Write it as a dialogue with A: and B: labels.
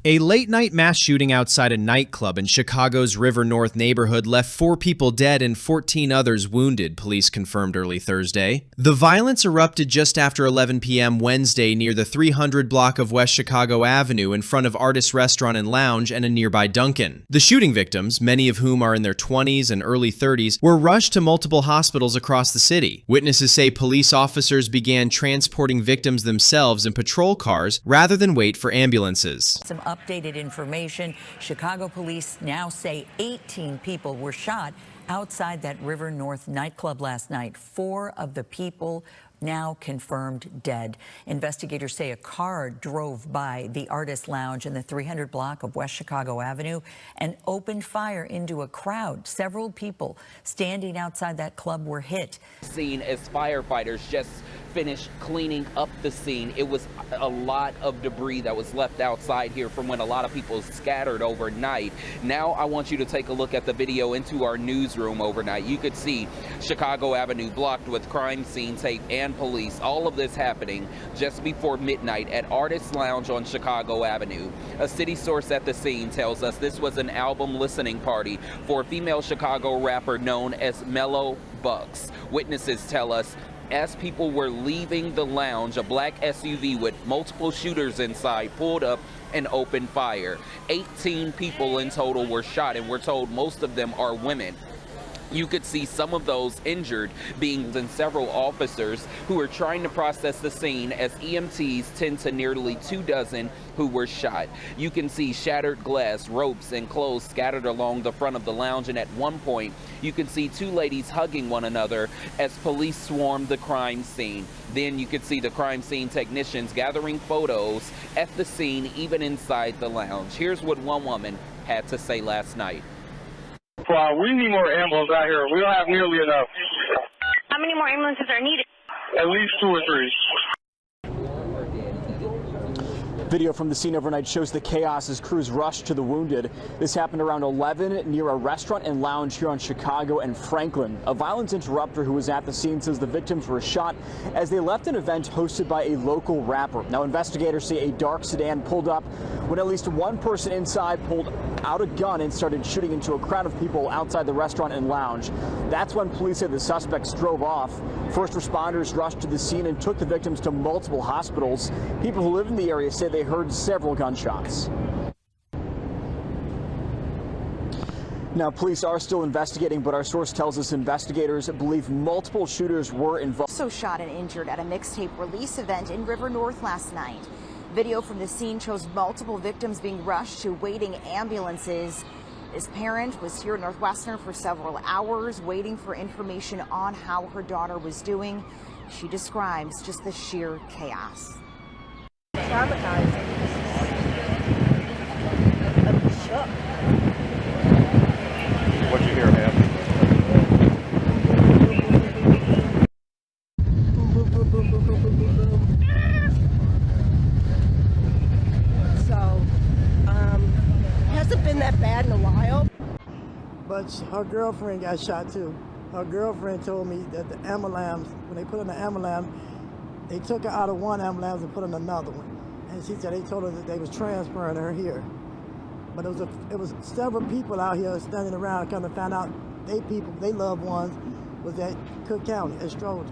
A: A late-night mass shooting outside a nightclub in Chicago's River North neighborhood left 4 people dead and 14 others wounded, police confirmed early Thursday. The violence erupted just after 11 p.m. Wednesday near the 300 block of West Chicago Avenue in front of Artis Restaurant and Lounge and a nearby Dunkin. The shooting victims, many of whom are in their 20s and early 30s, were rushed to multiple hospitals across the city. Witnesses say police officers began transporting victims themselves in patrol cars rather than wait for ambulances.
B: Some updated information. Chicago police now say 18 people were shot outside that River North nightclub last night. 4 of the people now confirmed dead. Investigators say a car drove by the Artis Lounge in the 300 block of West Chicago Avenue and opened fire into a crowd. Several people standing outside that club were hit.
C: Seen as firefighters just finished cleaning up the scene. It was a lot of debris that was left outside here from when a lot of people scattered overnight. Now I want you to take a look at the video into our newsroom overnight. You could see Chicago Avenue blocked with crime scene tape and police. All of this happening just before midnight at Artis Lounge on Chicago Avenue. A city source at the scene tells us this was an album listening party for a female Chicago rapper known as Mellow Bucks. Witnesses tell us as people were leaving the lounge, a black SUV with multiple shooters inside pulled up and opened fire. 18 people in total were shot, and we're told most of them are women. You could see some of those injured being several officers who are trying to process the scene as EMTs tend to nearly 24 who were shot. You can see shattered glass, ropes, and clothes scattered along the front of the lounge, and at one point you can see 2 ladies hugging one another as police swarmed the crime scene. Then you could see the crime scene technicians gathering photos at the scene, even inside the lounge. Here's what one woman had to say last night.
D: We need more ambulances out here. We don't have nearly enough.
E: How many more ambulances are needed?
D: At least 2 or 3.
F: Video from the scene overnight shows the chaos as crews rushed to the wounded. This happened around 11 near a restaurant and lounge here on Chicago and Franklin. A violence interrupter who was at the scene says the victims were shot as they left an event hosted by a local rapper. Now, investigators say a dark sedan pulled up when at least one person inside pulled out a gun and started shooting into a crowd of people outside the restaurant and lounge. That's when police said the suspects drove off. First responders rushed to the scene and took the victims to multiple hospitals. People who live in the area say they heard several gunshots. Now, police are still investigating, but our source tells us investigators believe multiple shooters were involved.
G: Also shot and injured at a mixtape release event in River North last night. Video from the scene shows multiple victims being rushed to waiting ambulances. His parent was here at Northwestern for several hours waiting for information on how her daughter was doing. She describes just the sheer chaos.
E: Traumatizing. I'm shook.
D: What'd you hear happen?
E: Hasn't been that bad in a while.
H: But her girlfriend got shot too. Her girlfriend told me that the ambulance, when they put in the ambulance, they took her out of one ambulance and put in another one. And she said they told her that they was transferring her here. But it was several people out here standing around, kind of found out they loved ones was at Cook County as strangers.